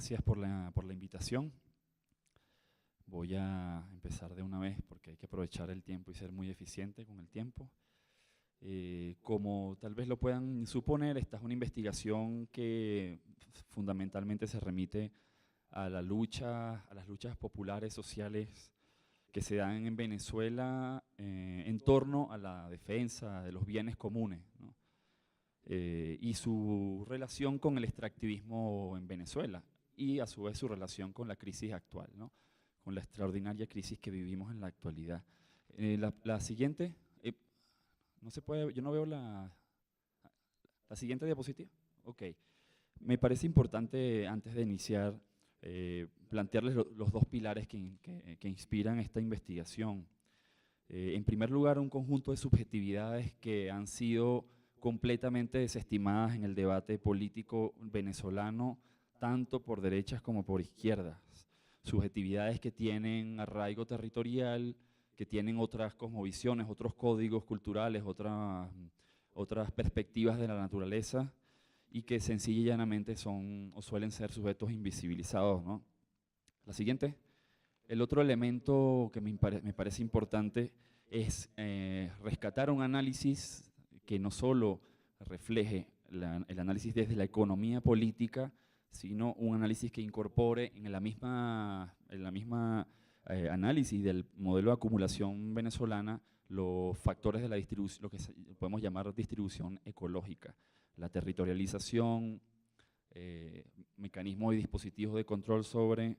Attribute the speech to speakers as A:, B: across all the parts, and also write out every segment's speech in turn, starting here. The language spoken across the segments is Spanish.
A: gracias por la invitación. Voy a empezar de una vez porque hay que aprovechar el tiempo y ser muy eficiente con el tiempo. Como tal vez lo puedan suponer, esta es una investigación que fundamentalmente se remite a las luchas populares, sociales que se dan en Venezuela en torno a la defensa de los bienes comunes, ¿no? Y su relación con el extractivismo en Venezuela y a su vez su relación con la crisis actual, ¿no? Con la extraordinaria crisis que vivimos en la actualidad. La siguiente, no se puede, yo no veo la siguiente diapositiva. Ok, me parece importante antes de iniciar plantearles los dos pilares que inspiran esta investigación. En primer lugar, un conjunto de subjetividades que han sido completamente desestimadas en el debate político venezolano, tanto por derechas como por izquierdas. Subjetividades que tienen arraigo territorial, que tienen otras cosmovisiones, otros códigos culturales, otras perspectivas de la naturaleza, y que sencilla y llanamente son o suelen ser sujetos invisibilizados, ¿no? La siguiente. El otro elemento que me parece importante es rescatar un análisis que no solo refleje el análisis desde la economía política, sino un análisis que incorpore en la misma análisis del modelo de acumulación venezolana los factores de la distribución, lo que podemos llamar distribución ecológica, la territorialización, mecanismos y dispositivos de control sobre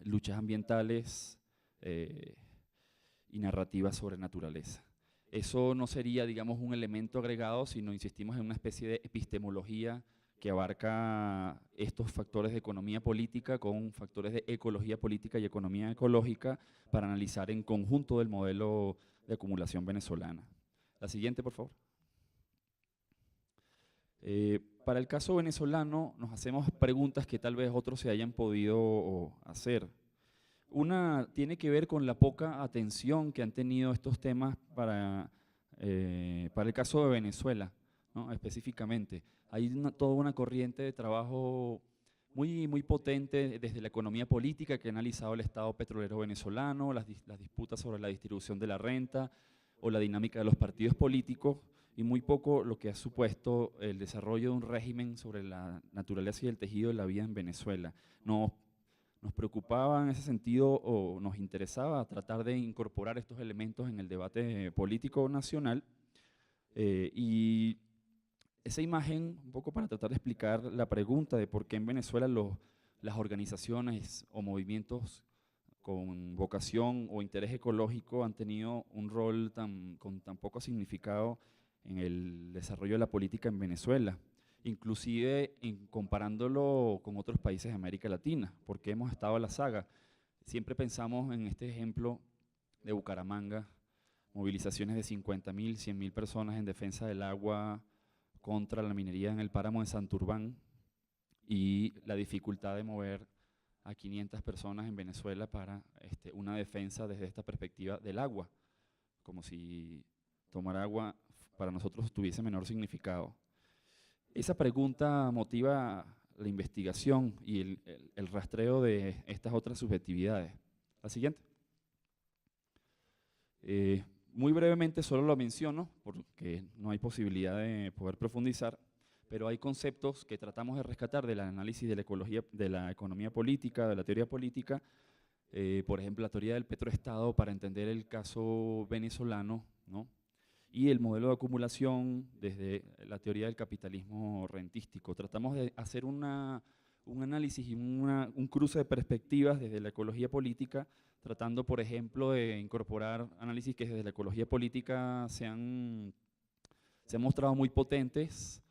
A: luchas ambientales y narrativas sobre naturaleza. Eso no sería, digamos, un elemento agregado, sino insistimos en una especie de epistemología que abarca estos factores de economía política con factores de ecología política y economía ecológica para analizar en conjunto el modelo de acumulación venezolana. La siguiente, por favor. Para el caso venezolano nos hacemos preguntas que tal vez otros se hayan podido hacer. Una tiene que ver con la poca atención que han tenido estos temas para el caso de Venezuela, ¿no? Específicamente. Hay toda una corriente de trabajo muy potente desde la economía política que ha analizado el estado petrolero venezolano, las disputas sobre la distribución de la renta o la dinámica de los partidos políticos, y muy poco lo que ha supuesto el desarrollo de un régimen sobre la naturaleza y el tejido de la vida en Venezuela. Nos preocupaba en ese sentido o nos interesaba tratar de incorporar estos elementos en el debate político nacional y esa imagen, un poco para tratar de explicar la pregunta de por qué en Venezuela las organizaciones o movimientos con vocación o interés ecológico han tenido un rol con tan poco significado en el desarrollo de la política en Venezuela, inclusive comparándolo con otros países de América Latina, porque hemos estado a la saga. Siempre pensamos en este ejemplo de Bucaramanga, movilizaciones de 50.000, 100.000 personas en defensa del agua contra la minería en el páramo de Santurbán y la dificultad de mover a 500 personas en Venezuela para una defensa desde esta perspectiva del agua, como si tomar agua para nosotros tuviese menor significado. Esa pregunta motiva la investigación y el rastreo de estas otras subjetividades. La siguiente. Muy brevemente solo lo menciono porque no hay posibilidad de poder profundizar, pero hay conceptos que tratamos de rescatar del análisis de la ecología, de la economía política, de la teoría política, por ejemplo la teoría del petroestado para entender el caso venezolano, ¿no? Y el modelo de acumulación desde la teoría del capitalismo rentístico. Tratamos de hacer un análisis y un cruce de perspectivas desde la ecología política, tratando, por ejemplo, de incorporar análisis que desde la ecología política se han mostrado muy potentes,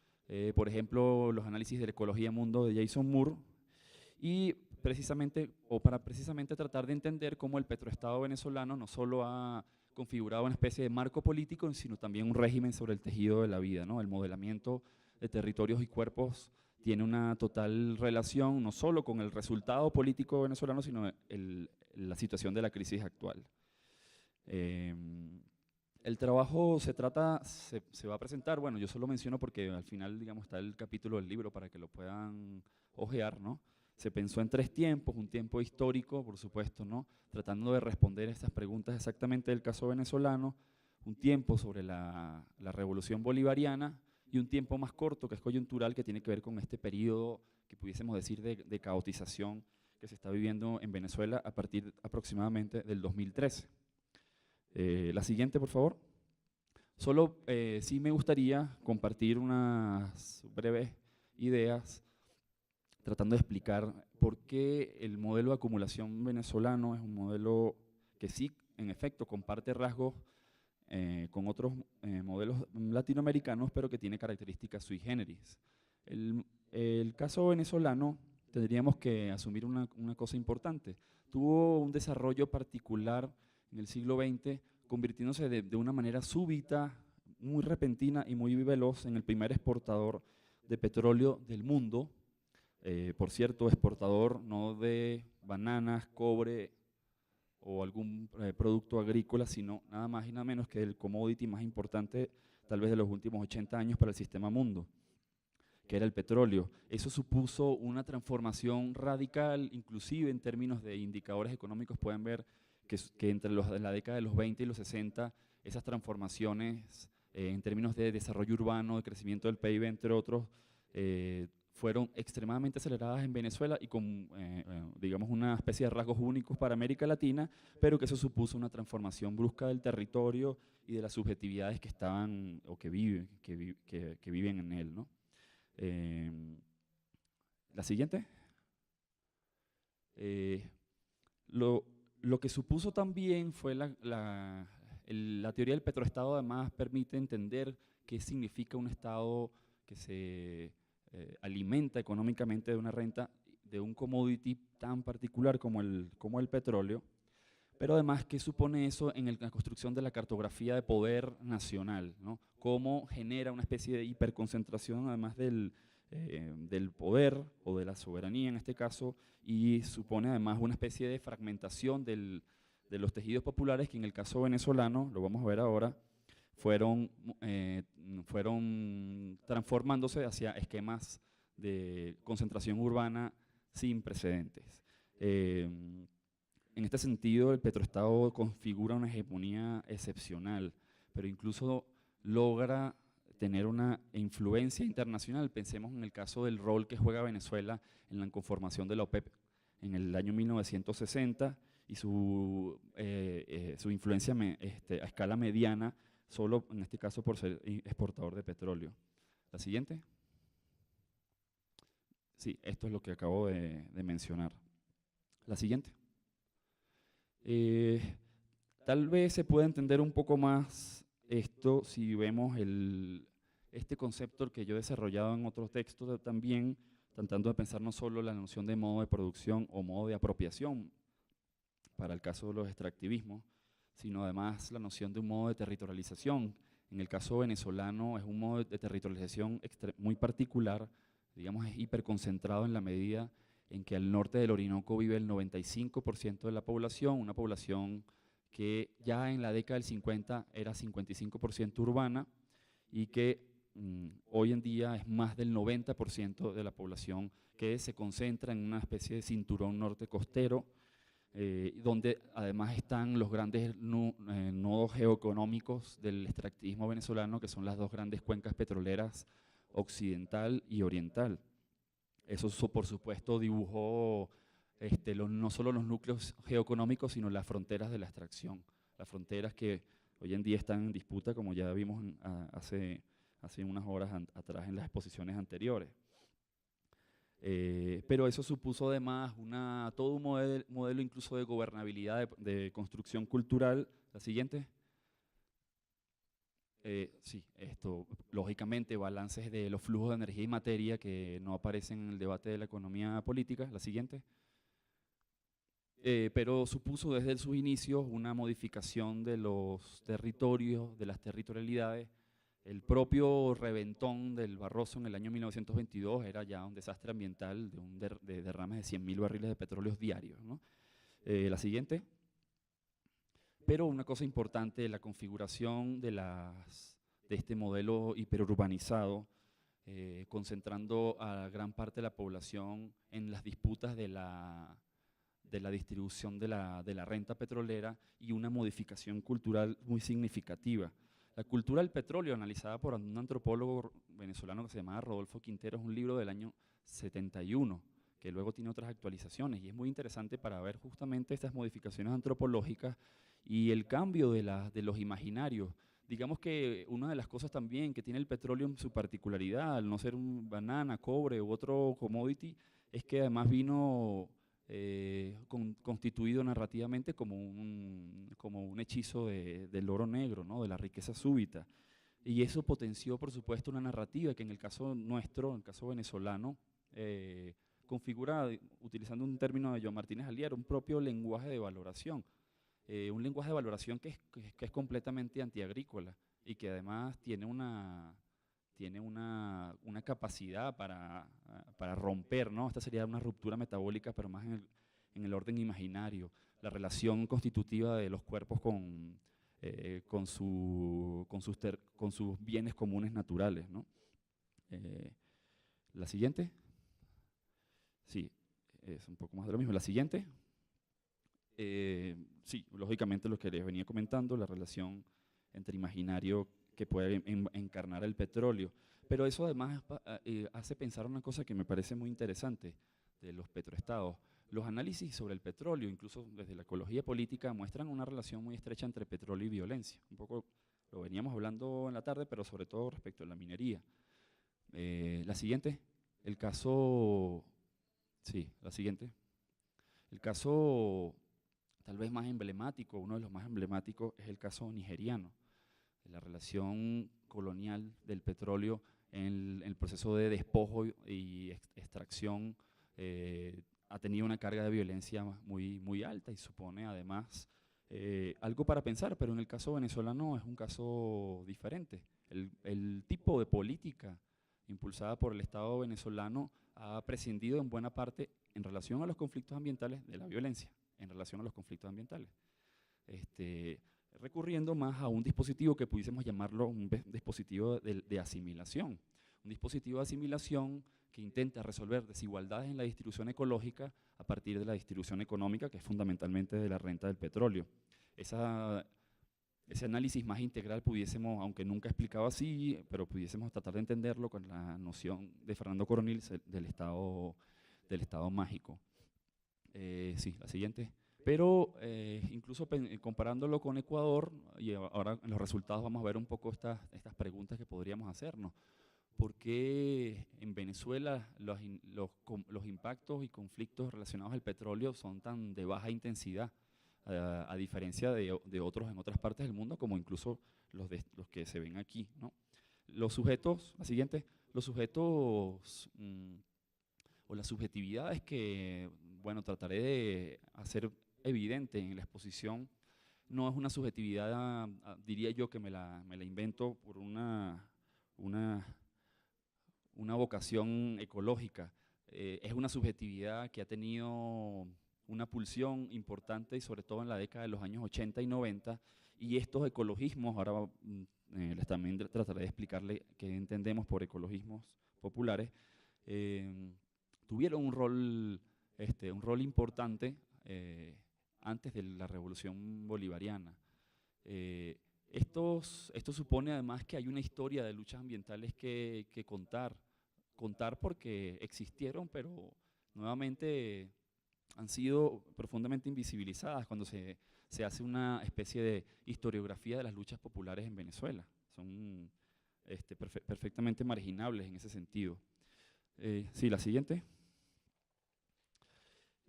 A: por ejemplo, los análisis de la ecología mundo de Jason Moore, y para precisamente tratar de entender cómo el petroestado venezolano no solo ha configurado una especie de marco político, sino también un régimen sobre el tejido de la vida, ¿no? El modelamiento de territorios y cuerpos tiene una total relación no solo con el resultado político venezolano, sino la situación de la crisis actual. El trabajo se va a presentar, bueno, yo solo menciono porque al final, digamos, está el capítulo del libro para que lo puedan ojear, ¿no? Se pensó en 3 tiempos, un tiempo histórico, por supuesto, ¿no? Tratando de responder estas preguntas exactamente del caso venezolano, un tiempo sobre la revolución bolivariana y un tiempo más corto, que es coyuntural, que tiene que ver con este periodo que pudiésemos decir de caotización que se está viviendo en Venezuela a partir aproximadamente del 2013. La siguiente, por favor. Solo sí me gustaría compartir unas breves ideas tratando de explicar por qué el modelo de acumulación venezolano es un modelo que sí, en efecto, comparte rasgos con otros modelos latinoamericanos, pero que tiene características sui generis. El caso venezolano tendríamos que asumir una cosa importante. Tuvo un desarrollo particular en el siglo XX, convirtiéndose de una manera súbita, muy repentina y muy veloz en el primer exportador de petróleo del mundo. Por cierto, exportador no de bananas, cobre o algún producto agrícola, sino nada más y nada menos que el commodity más importante tal vez de los últimos 80 años para el sistema mundo, que era el petróleo. Eso supuso una transformación radical, inclusive en términos de indicadores económicos pueden ver que entre la década de los 20 y los 60, esas transformaciones en términos de desarrollo urbano, de crecimiento del PIB, entre otros, fueron extremadamente aceleradas en Venezuela y con, digamos, una especie de rasgos únicos para América Latina, pero que eso supuso una transformación brusca del territorio y de las subjetividades que estaban o que viven en él, ¿no? La siguiente. Lo que supuso también fue la teoría del petroestado, además permite entender qué significa un estado que se alimenta económicamente de una renta, de un commodity tan particular como el petróleo, pero además qué supone eso en la construcción de la cartografía de poder nacional, ¿no? Cómo genera una especie de hiperconcentración además del poder o de la soberanía en este caso, y supone además una especie de fragmentación de los tejidos populares que en el caso venezolano, lo vamos a ver ahora, fueron transformándose hacia esquemas de concentración urbana sin precedentes. En este sentido, el petroestado configura una hegemonía excepcional, pero incluso logra tener una influencia internacional. Pensemos en el caso del rol que juega Venezuela en la conformación de la OPEP en el año 1960 y su influencia a escala mediana, solo en este caso por ser exportador de petróleo. La siguiente. Sí, esto es lo que acabo de mencionar. La siguiente. Tal vez se pueda entender un poco más esto si vemos este concepto que yo he desarrollado en otros textos también, tratando de pensar no solo la noción de modo de producción o modo de apropiación, para el caso de los extractivismos, sino además la noción de un modo de territorialización. En el caso venezolano es un modo de territorialización muy particular, digamos es hiperconcentrado en la medida en que al norte del Orinoco vive el 95% de la población, una población que ya en la década del 50 era 55% urbana y que hoy en día es más del 90% de la población que se concentra en una especie de cinturón norte costero, donde además están los grandes nodos geoeconómicos del extractivismo venezolano, que son las dos grandes cuencas petroleras occidental y oriental. Eso por supuesto dibujó no solo los núcleos geoeconómicos, sino las fronteras de la extracción, las fronteras que hoy en día están en disputa, como ya vimos hace unas horas atrás en las exposiciones anteriores. Pero eso supuso además todo un modelo incluso de gobernabilidad, de construcción cultural. La siguiente. Sí, lógicamente balances de los flujos de energía y materia que no aparecen en el debate de la economía política. La siguiente. Pero supuso desde sus inicios una modificación de los territorios, de las territorialidades. El propio reventón del Barroso en el año 1922 era ya un desastre ambiental de derrames de 100.000 barriles de petróleo diarios, ¿no? La siguiente. Pero una cosa importante, la configuración de este modelo hiperurbanizado concentrando a gran parte de la población en las disputas de la distribución de la renta petrolera y una modificación cultural muy significativa. La cultura del petróleo, analizada por un antropólogo venezolano que se llamaba Rodolfo Quintero, es un libro del año 71, que luego tiene otras actualizaciones, y es muy interesante para ver justamente estas modificaciones antropológicas y el cambio de los imaginarios. Digamos que una de las cosas también que tiene el petróleo en su particularidad, al no ser un banana, cobre u otro commodity, es que además vino constituido narrativamente como un hechizo del oro negro, ¿no? De la riqueza súbita. Y eso potenció, por supuesto, una narrativa que en el caso nuestro, en el caso venezolano, configura, utilizando un término de Joan Martínez Alier, un propio lenguaje de valoración. Un lenguaje de valoración que es completamente antiagrícola y que además tiene una capacidad para romper, ¿no? Esta sería una ruptura metabólica, pero más en el orden imaginario, la relación constitutiva de los cuerpos con sus bienes comunes naturales, ¿no? La siguiente. Sí, es un poco más de lo mismo. La siguiente. Sí, lógicamente lo que les venía comentando, la relación entre imaginario que puede encarnar el petróleo. Pero eso además hace pensar una cosa que me parece muy interesante de los petroestados. Los análisis sobre el petróleo, incluso desde la ecología política, muestran una relación muy estrecha entre petróleo y violencia. Un poco lo veníamos hablando en la tarde, pero sobre todo respecto a la minería. La siguiente, el caso, sí, la siguiente. El caso tal vez más emblemático, uno de los más emblemáticos, es el caso nigeriano, de la relación colonial del petróleo en el proceso de despojo y extracción. Ha tenido una carga de violencia muy, muy alta y supone además algo para pensar, pero en el caso venezolano es un caso diferente. El tipo de política impulsada por el Estado venezolano ha prescindido en buena parte en relación a los conflictos ambientales de la violencia, en relación a los conflictos ambientales, recurriendo más a un dispositivo que pudiésemos llamarlo un dispositivo de asimilación, un dispositivo de asimilación que intenta resolver desigualdades en la distribución ecológica a partir de la distribución económica, que es fundamentalmente de la renta del petróleo. Ese análisis más integral pudiésemos, aunque nunca explicado así, pero pudiésemos tratar de entenderlo con la noción de Fernando Coronil del estado mágico. Sí, la siguiente. Pero incluso comparándolo con Ecuador, y ahora en los resultados vamos a ver un poco estas preguntas que podríamos hacernos. ¿Por qué en Venezuela los impactos y conflictos relacionados al petróleo son tan de baja intensidad, a diferencia de otros en otras partes del mundo, como incluso los que se ven aquí, ¿no? Los sujetos, la siguiente, los sujetos o las subjetividades que, bueno, trataré de hacer evidente en la exposición, no es una subjetividad, diría yo, que me la invento por una vocación ecológica. Es una subjetividad que ha tenido una pulsión importante y sobre todo en la década de los años 80 y 90, y estos ecologismos, ahora también trataré de explicarle qué entendemos por ecologismos populares, tuvieron un rol importante antes de la Revolución Bolivariana. Esto supone además que hay una historia de luchas ambientales que contar porque existieron, pero nuevamente han sido profundamente invisibilizadas cuando se hace una especie de historiografía de las luchas populares en Venezuela. Son perfectamente marginables en ese sentido. Sí, la siguiente.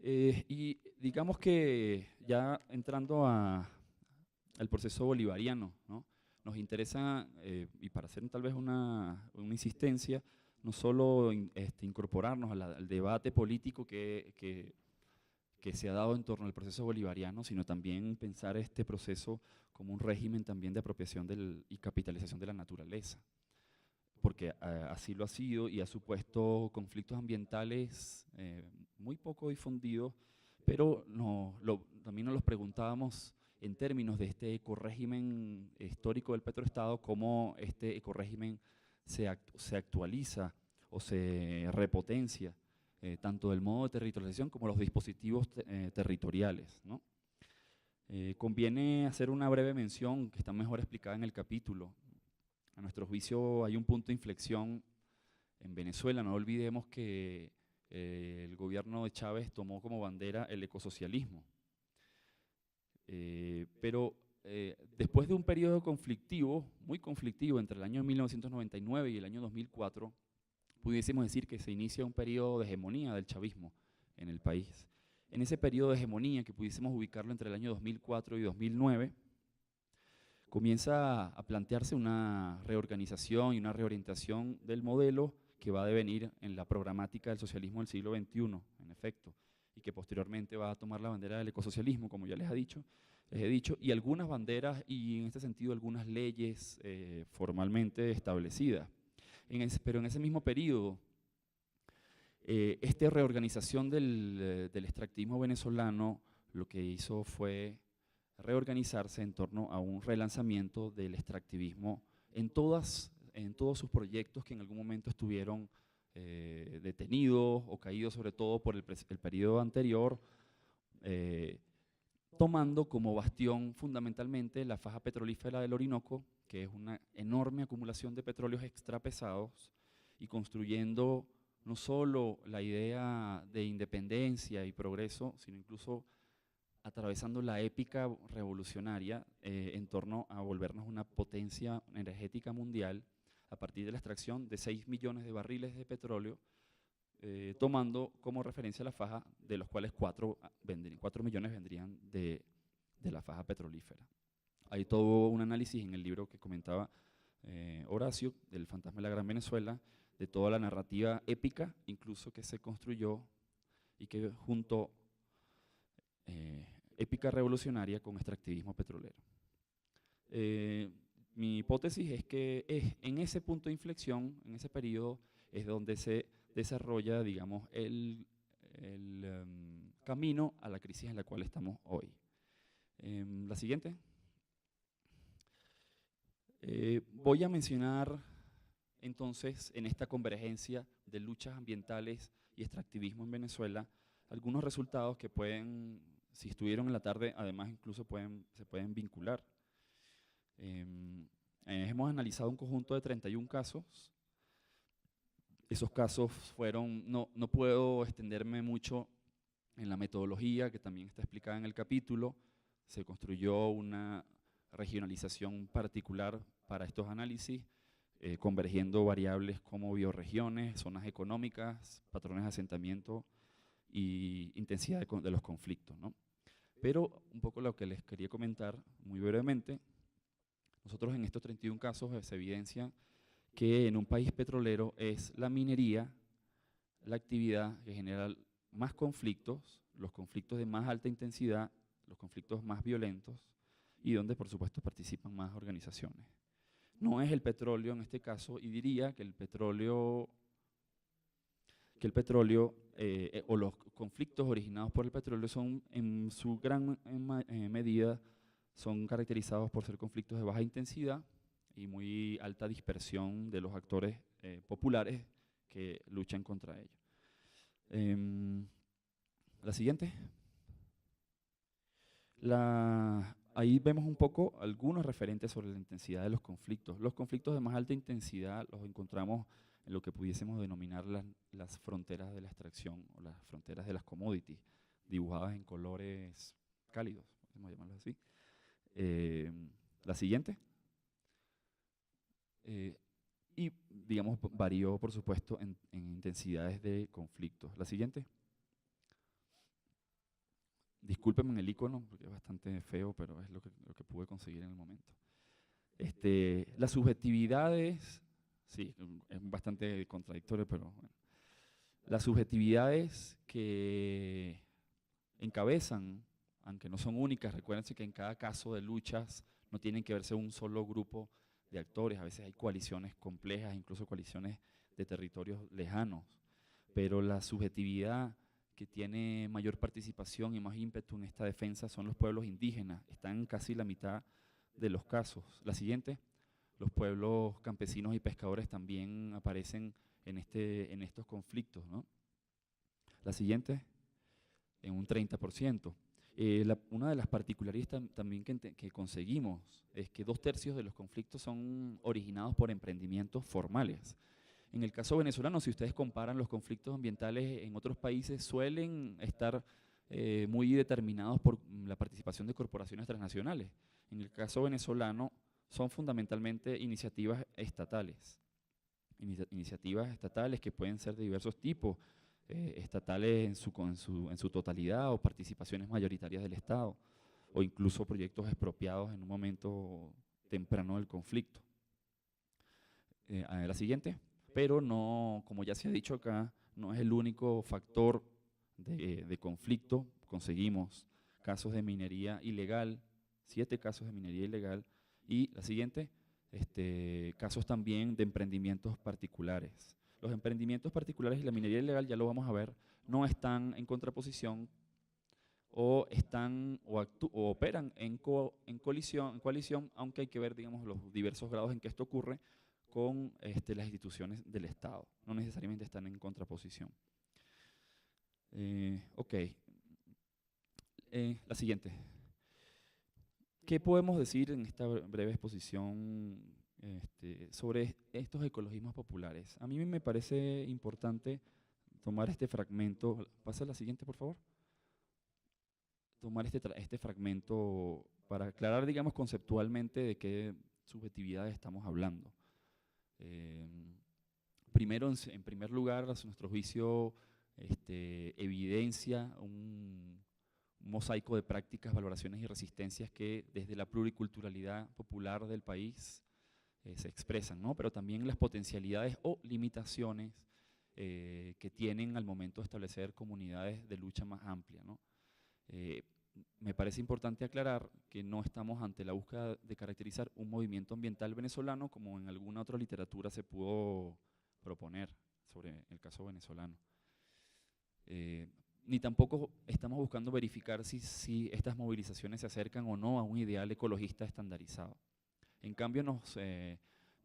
A: Y digamos que ya entrando al proceso bolivariano, ¿no? Nos interesa, y para hacer tal vez una insistencia, no solo incorporarnos al debate político que se ha dado en torno al proceso bolivariano, sino también pensar este proceso como un régimen también de apropiación y capitalización de la naturaleza, porque así lo ha sido y ha supuesto conflictos ambientales muy poco difundidos, pero también nos los preguntábamos en términos de este ecorégimen histórico del petroestado, cómo este ecorégimen se actualiza o se repotencia tanto el modo de territorialización como los dispositivos territoriales, ¿no? Conviene hacer una breve mención que está mejor explicada en el capítulo. A nuestro juicio hay un punto de inflexión en Venezuela. No olvidemos que el gobierno de Chávez tomó como bandera el ecosocialismo. Pero después de un periodo conflictivo, muy conflictivo, entre el año 1999 y el año 2004, pudiésemos decir que se inicia un periodo de hegemonía del chavismo en el país. En ese periodo de hegemonía, que pudiésemos ubicarlo entre el año 2004 y 2009, comienza a plantearse una reorganización y una reorientación del modelo que va a devenir en la programática del socialismo del siglo XXI, en efecto, y que posteriormente va a tomar la bandera del ecosocialismo, como ya les he dicho, y algunas banderas y en este sentido algunas leyes formalmente establecidas. Pero en ese mismo periodo, esta reorganización del extractivismo venezolano lo que hizo fue reorganizarse en torno a un relanzamiento del extractivismo en todos sus proyectos que en algún momento estuvieron detenidos o caídos, sobre todo por el periodo anterior, tomando como bastión fundamentalmente la faja petrolífera del Orinoco, que es una enorme acumulación de petróleos extrapesados, y construyendo no solo la idea de independencia y progreso, sino incluso atravesando la épica revolucionaria en torno a volvernos una potencia energética mundial a partir de la extracción de 6 millones de barriles de petróleo, tomando como referencia la faja, de los cuales 4 millones vendrían de la faja petrolífera. Hay todo un análisis en el libro que comentaba Horacio, del fantasma de la Gran Venezuela, de toda la narrativa épica, incluso que se construyó y que junto épica revolucionaria con extractivismo petrolero. Mi hipótesis es que en ese punto de inflexión, en ese periodo, es donde se desarrolla, digamos, el camino a la crisis en la cual estamos hoy. La siguiente. Voy a mencionar entonces en esta convergencia de luchas ambientales y extractivismo en Venezuela algunos resultados que pueden, si estuvieron en la tarde, además incluso se pueden vincular. Hemos analizado un conjunto de 31 casos. Esos casos fueron, no puedo extenderme mucho en la metodología, que también está explicada en el capítulo. Se construyó una regionalización particular para estos análisis, convergiendo variables como bioregiones, zonas económicas, patrones de asentamiento y intensidad de los conflictos, ¿no? Pero un poco lo que les quería comentar muy brevemente, nosotros en estos 31 casos se evidencia que en un país petrolero es la minería la actividad que genera más conflictos, los conflictos de más alta intensidad, los conflictos más violentos y donde por supuesto participan más organizaciones. No es el petróleo en este caso, y diría que el petróleo o los conflictos originados por el petróleo son en su gran medida son caracterizados por ser conflictos de baja intensidad y muy alta dispersión de los actores populares que luchan contra ellos. La siguiente. Ahí vemos un poco algunos referentes sobre la intensidad de los conflictos. Los conflictos de más alta intensidad los encontramos en lo que pudiésemos denominar las fronteras de la extracción o las fronteras de las commodities, dibujadas en colores cálidos, podemos llamarlos así. La siguiente. Y, digamos, varió, por supuesto, en intensidades de conflictos. La siguiente. Discúlpenme en el icono, porque es bastante feo, pero es lo que pude conseguir en el momento. Las subjetividades, sí, es bastante contradictorio, pero bueno. Las subjetividades que encabezan, aunque no son únicas, recuérdense que en cada caso de luchas no tienen que verse un solo grupo de actores, a veces hay coaliciones complejas, incluso coaliciones de territorios lejanos, pero la subjetividad que tiene mayor participación y más ímpetu en esta defensa son los pueblos indígenas, están en casi la mitad de los casos. La siguiente, Los pueblos campesinos y pescadores también aparecen en estos conflictos, ¿no? La siguiente, en un 30%. Una de las particularidades también que conseguimos es que 2/3 de los conflictos son originados por emprendimientos formales. En el caso venezolano, si ustedes comparan los conflictos ambientales en otros países, suelen estar muy determinados por la participación de corporaciones transnacionales. En el caso venezolano, son fundamentalmente iniciativas estatales. Iniciativas estatales que pueden ser de diversos tipos, estatales en su totalidad o participaciones mayoritarias del Estado, o incluso proyectos expropiados en un momento temprano del conflicto. A la siguiente. Pero no, como ya se ha dicho acá, no es el único factor de conflicto. Conseguimos casos de minería ilegal, 7 casos de minería ilegal, y la siguiente, casos también de emprendimientos particulares. Los emprendimientos particulares y la minería ilegal, ya lo vamos a ver, no están en contraposición o operan en coalición, aunque hay que ver, digamos, los diversos grados en que esto ocurre con las instituciones del Estado. No necesariamente están en contraposición. Ok. La siguiente. ¿Qué podemos decir en esta breve exposición sobre estos ecologismos populares? A mí me parece importante tomar este fragmento. Pasa la siguiente, por favor. Tomar este fragmento para aclarar, digamos, conceptualmente de qué subjetividad estamos hablando. Primero, en primer lugar, a nuestro juicio, evidencia un mosaico de prácticas, valoraciones y resistencias que desde la pluriculturalidad popular del país se expresan, ¿no? Pero también las potencialidades o limitaciones que tienen al momento de establecer comunidades de lucha más amplia, ¿no? Me parece importante aclarar que no estamos ante la búsqueda de caracterizar un movimiento ambiental venezolano como en alguna otra literatura se pudo proponer sobre el caso venezolano. Ni tampoco estamos buscando verificar si estas movilizaciones se acercan o no a un ideal ecologista estandarizado. En cambio, nos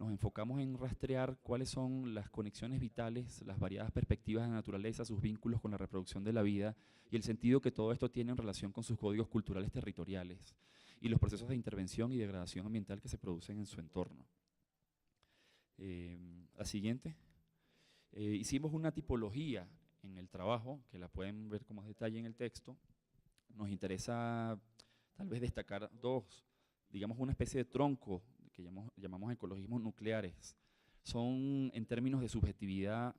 A: enfocamos en rastrear cuáles son las conexiones vitales, las variadas perspectivas de la naturaleza, sus vínculos con la reproducción de la vida y el sentido que todo esto tiene en relación con sus códigos culturales territoriales y los procesos de intervención y degradación ambiental que se producen en su entorno. La siguiente. Hicimos una tipología en el trabajo, que la pueden ver con más detalle en el texto. Nos interesa tal vez destacar dos, digamos una especie de tronco que llamamos ecologismos nucleares. Son, en términos de subjetividad,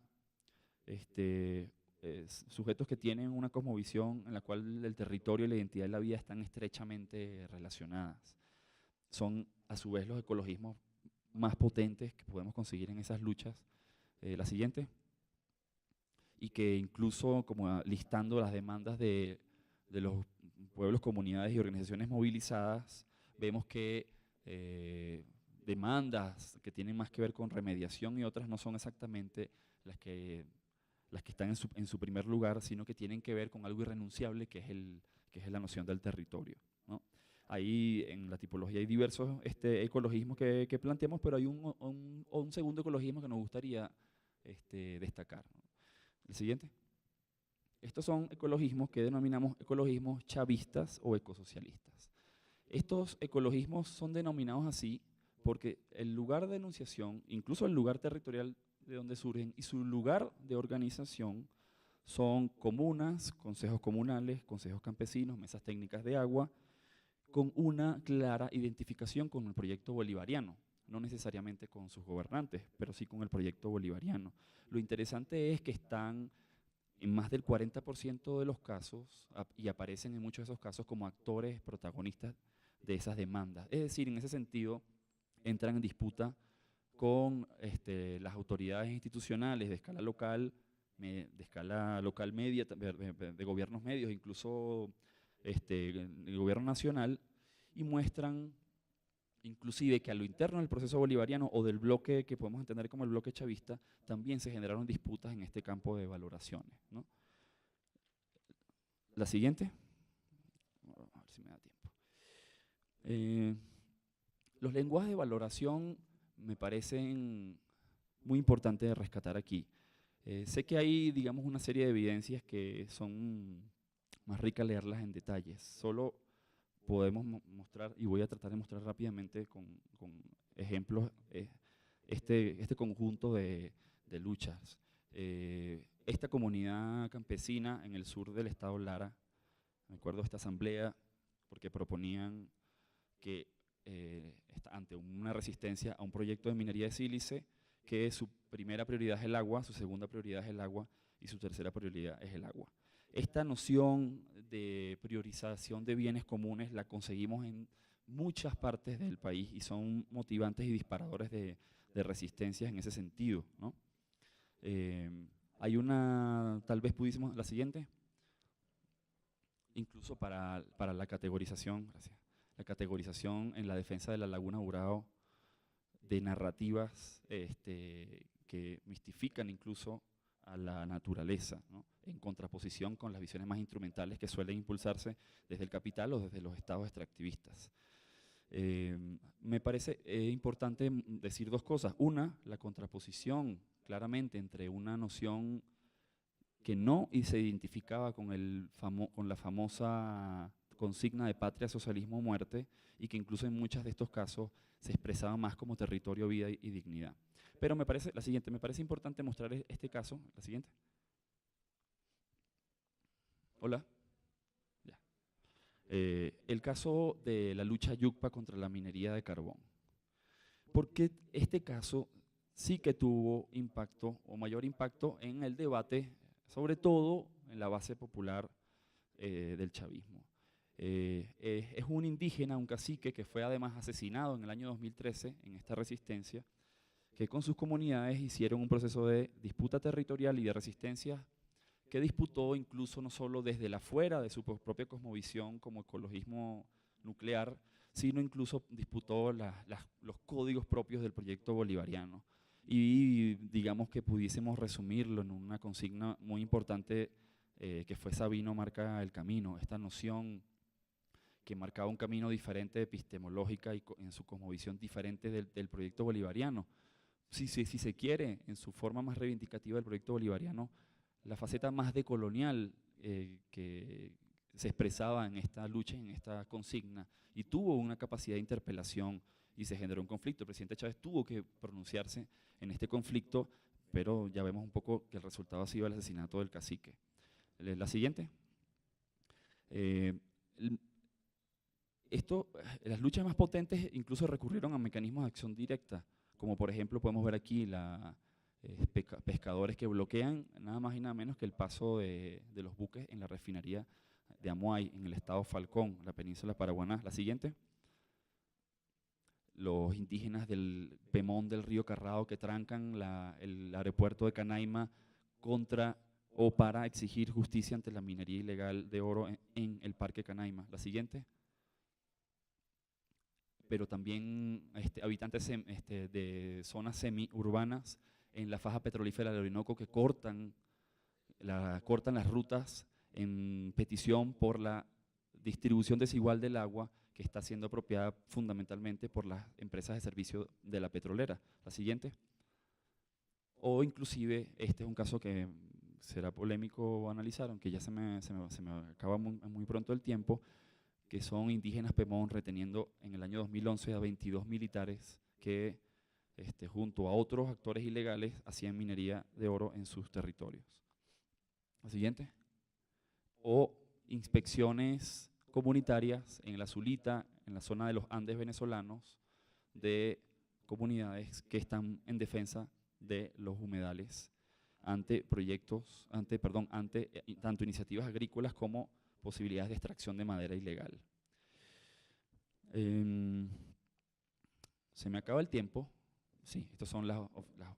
A: sujetos que tienen una cosmovisión en la cual el territorio y la identidad de la vida están estrechamente relacionadas. Son, a su vez, los ecologismos más potentes que podemos conseguir en esas luchas. La siguiente. Y que incluso, como listando las demandas de los pueblos, comunidades y organizaciones movilizadas, vemos que demandas que tienen más que ver con remediación y otras no son exactamente las que están en su primer lugar, sino que tienen que ver con algo irrenunciable, que es la noción del territorio, ¿no? Ahí en la tipología hay diversos ecologismos que planteamos, pero hay un segundo ecologismo que nos gustaría destacar, ¿no? El siguiente. Estos son ecologismos que denominamos ecologismos chavistas o ecosocialistas. Estos ecologismos son denominados así porque el lugar de enunciación, incluso el lugar territorial de donde surgen y su lugar de organización son comunas, consejos comunales, consejos campesinos, mesas técnicas de agua, con una clara identificación con el proyecto bolivariano, no necesariamente con sus gobernantes, pero sí con el proyecto bolivariano. Lo interesante es que están en más del 40% de los casos y aparecen en muchos de esos casos como actores protagonistas de esas demandas. Es decir, en ese sentido, entran en disputa con las autoridades institucionales de escala local media, de gobiernos medios, incluso el gobierno nacional, y muestran inclusive que a lo interno del proceso bolivariano o del bloque que podemos entender como el bloque chavista, también se generaron disputas en este campo de valoraciones, ¿no? La siguiente. A ver si me da tiempo. Los lenguajes de valoración me parecen muy importantes de rescatar aquí. Sé que hay, digamos, una serie de evidencias que son más ricas leerlas en detalles. Solo podemos mostrar, y voy a tratar de mostrar rápidamente con ejemplos, este conjunto de luchas. Esta comunidad campesina en el sur del estado Lara, me acuerdo de esta asamblea, porque proponían que ante una resistencia a un proyecto de minería de sílice, que su primera prioridad es el agua, su segunda prioridad es el agua y su tercera prioridad es el agua. Esta noción de priorización de bienes comunes la conseguimos en muchas partes del país y son motivantes y disparadores de resistencias en ese sentido, ¿no? Hay una, tal vez pudiésemos, la siguiente, incluso para la categorización, gracias, la categorización en la defensa de la Laguna Urao de narrativas que mistifican incluso a la naturaleza, ¿no? En contraposición con las visiones más instrumentales que suelen impulsarse desde el capital o desde los estados extractivistas. Me parece importante decir dos cosas. Una, la contraposición claramente entre una noción que no se identificaba con la famosa consigna de patria, socialismo, muerte, y que incluso en muchos de estos casos se expresaba más como territorio, vida y dignidad. Pero me parece, la siguiente, me parece importante mostrar este caso, la siguiente. Hola. Ya. El caso de la lucha yucpa contra la minería de carbón. Porque este caso sí que tuvo impacto o mayor impacto en el debate, sobre todo en la base popular del chavismo. Es un indígena, un cacique que fue además asesinado en el año 2013 en esta resistencia, que con sus comunidades hicieron un proceso de disputa territorial y de resistencia que disputó incluso no solo desde la fuera de su propia cosmovisión como ecologismo nuclear, sino incluso disputó los códigos propios del proyecto bolivariano. Y digamos que pudiésemos resumirlo en una consigna muy importante que fue Sabino marca el camino, esta noción que marcaba un camino diferente epistemológica y en su cosmovisión diferente del proyecto bolivariano. Si se quiere, en su forma más reivindicativa del proyecto bolivariano, la faceta más decolonial que se expresaba en esta lucha, en esta consigna, y tuvo una capacidad de interpelación y se generó un conflicto. El presidente Chávez tuvo que pronunciarse en este conflicto, pero ya vemos un poco que el resultado ha sido el asesinato del cacique. La siguiente. Las luchas más potentes incluso recurrieron a mecanismos de acción directa, como por ejemplo podemos ver aquí pescadores que bloquean nada más y nada menos que el paso de los buques en la refinería de Amuay, en el estado Falcón, la península paraguaná. La siguiente. Los indígenas del Pemón del río Carrao que trancan el aeropuerto de Canaima contra o para exigir justicia ante la minería ilegal de oro en el Parque Canaima. La siguiente. Pero también habitantes de zonas semiurbanas en la faja petrolífera del Orinoco que cortan las rutas en petición por la distribución desigual del agua que está siendo apropiada fundamentalmente por las empresas de servicio de la petrolera. La siguiente. O inclusive, este es un caso que será polémico analizar, aunque ya se me acaba muy pronto el tiempo, que son indígenas Pemón reteniendo en el año 2011 a 22 militares que junto a otros actores ilegales hacían minería de oro en sus territorios. La siguiente. O inspecciones comunitarias en la Zulita, en la zona de los Andes venezolanos, de comunidades que están en defensa de los humedales ante tanto iniciativas agrícolas como posibilidades de extracción de madera ilegal. Se me acaba el tiempo. Sí, estas son las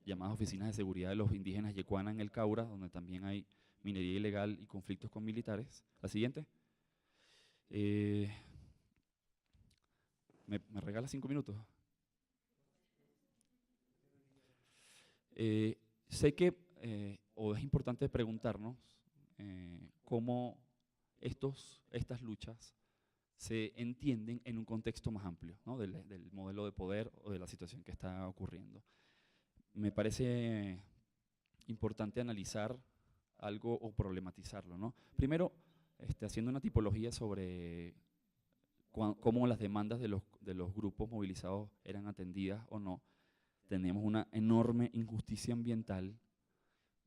A: llamadas oficinas de seguridad de los indígenas Yecuana en el Caura, donde también hay minería ilegal y conflictos con militares. La siguiente. ¿Me regala 5 minutos? Sé que es importante preguntarnos cómo estas luchas se entienden en un contexto más amplio, ¿no? Del modelo de poder o de la situación que está ocurriendo. Me parece importante analizar algo o problematizarlo, ¿no? Primero, haciendo una tipología sobre cómo las demandas de los grupos movilizados eran atendidas o no, tenemos una enorme injusticia ambiental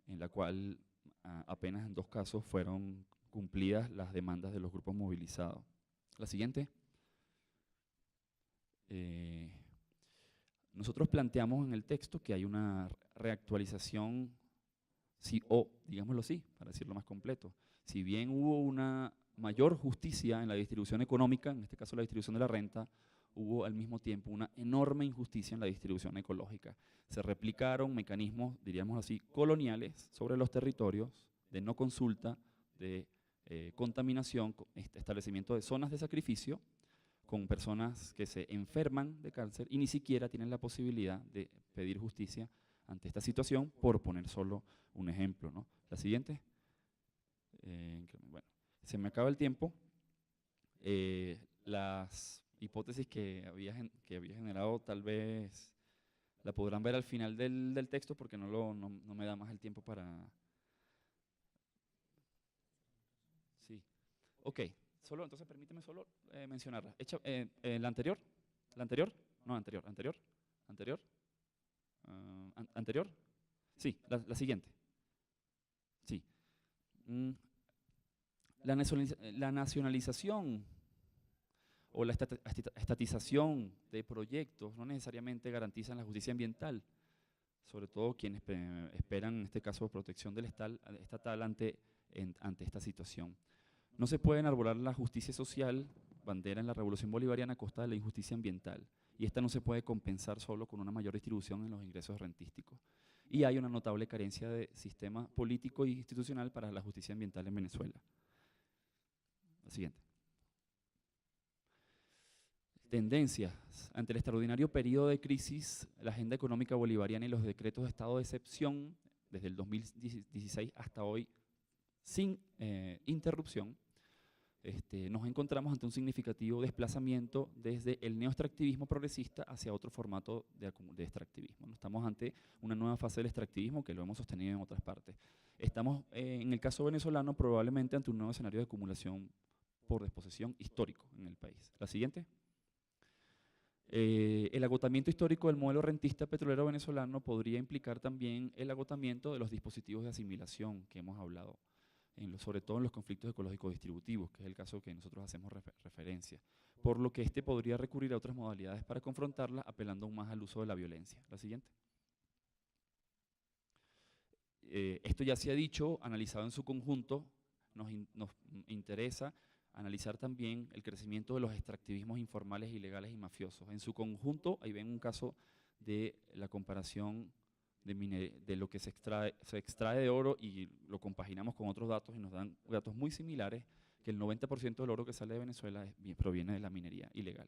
A: en la cual apenas en 2 casos fueron cumplidas las demandas de los grupos movilizados. La siguiente. Nosotros planteamos en el texto que hay una reactualización, sí, o digámoslo así, para decirlo más completo. Si bien hubo una mayor justicia en la distribución económica, en este caso la distribución de la renta, hubo al mismo tiempo una enorme injusticia en la distribución ecológica. Se replicaron mecanismos, diríamos así, coloniales sobre los territorios, de no consulta, de contaminación, establecimiento de zonas de sacrificio, con personas que se enferman de cáncer y ni siquiera tienen la posibilidad de pedir justicia ante esta situación, por poner solo un ejemplo, ¿no? La siguiente. Bueno, se me acaba el tiempo. Las hipótesis que había generado tal vez la podrán ver al final del texto porque no me da más el tiempo para… Sí. Ok, entonces permíteme solo mencionarla. ¿La anterior? ¿La anterior? No, anterior. ¿Anterior? Sí, la siguiente. Sí. La nacionalización o la estatización de proyectos no necesariamente garantizan la justicia ambiental, sobre todo quienes esperan, en este caso, protección del estatal ante esta situación. No se puede enarbolar la justicia social, bandera en la Revolución Bolivariana, a costa de la injusticia ambiental, y esta no se puede compensar solo con una mayor distribución en los ingresos rentísticos. Y hay una notable carencia de sistema político e institucional para la justicia ambiental en Venezuela. La siguiente. Tendencias. Ante el extraordinario periodo de crisis, la agenda económica bolivariana y los decretos de estado de excepción, desde el 2016 hasta hoy, sin interrupción, nos encontramos ante un significativo desplazamiento desde el neoextractivismo progresista hacia otro formato de extractivismo. Estamos ante una nueva fase del extractivismo que lo hemos sostenido en otras partes. Estamos, en el caso venezolano, probablemente ante un nuevo escenario de acumulación por desposesión histórico en el país. La siguiente. El agotamiento histórico del modelo rentista petrolero venezolano podría implicar también el agotamiento de los dispositivos de asimilación que hemos hablado, sobre todo en los conflictos ecológicos distributivos, que es el caso que nosotros hacemos referencia, por lo que podría recurrir a otras modalidades para confrontarla, apelando aún más al uso de la violencia. La siguiente. Esto ya se ha dicho, analizado en su conjunto, nos interesa analizar también el crecimiento de los extractivismos informales, ilegales y mafiosos. En su conjunto, ahí ven un caso de la comparación de lo que se extrae de oro y lo compaginamos con otros datos y nos dan datos muy similares, que el 90% del oro que sale de Venezuela proviene de la minería ilegal.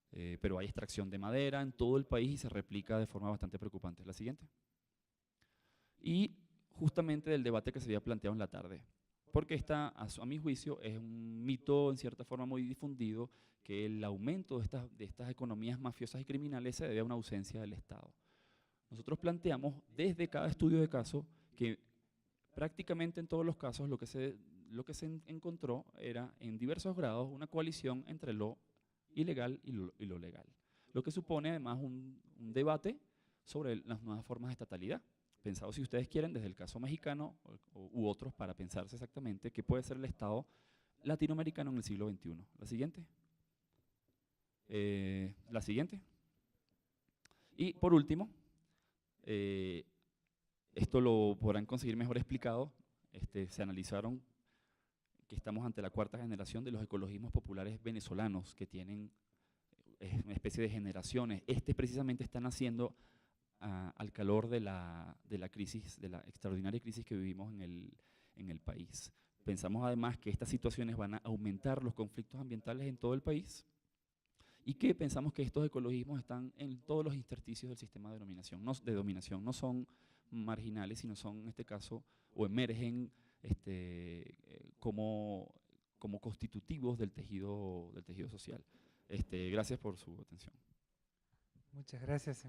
A: Pero hay extracción de madera en todo el país y se replica de forma bastante preocupante. La siguiente. Y justamente del debate que se había planteado en la tarde, porque a mi juicio, es un mito en cierta forma muy difundido que el aumento de estas economías mafiosas y criminales se debe a una ausencia del Estado. Nosotros planteamos desde cada estudio de caso que prácticamente en todos los casos lo que se encontró era en diversos grados una coalición entre lo ilegal y lo legal, lo que supone además un debate sobre las nuevas formas de estatalidad. Pensado, si ustedes quieren, desde el caso mexicano u otros, para pensarse exactamente qué puede ser el Estado latinoamericano en el siglo XXI. La siguiente. La siguiente. Y por último, esto lo podrán conseguir mejor explicado, se analizaron que estamos ante la 4ª generación de los ecologismos populares venezolanos, que tienen una especie de generaciones. Precisamente están naciendo al calor de la crisis, de la extraordinaria crisis que vivimos en el país. Pensamos además que estas situaciones van a aumentar los conflictos ambientales en todo el país y que pensamos que estos ecologismos están en todos los intersticios del sistema de dominación, no son marginales, sino son, en este caso, o emergen como como constitutivos del tejido social. Gracias por su atención.
B: Muchas gracias.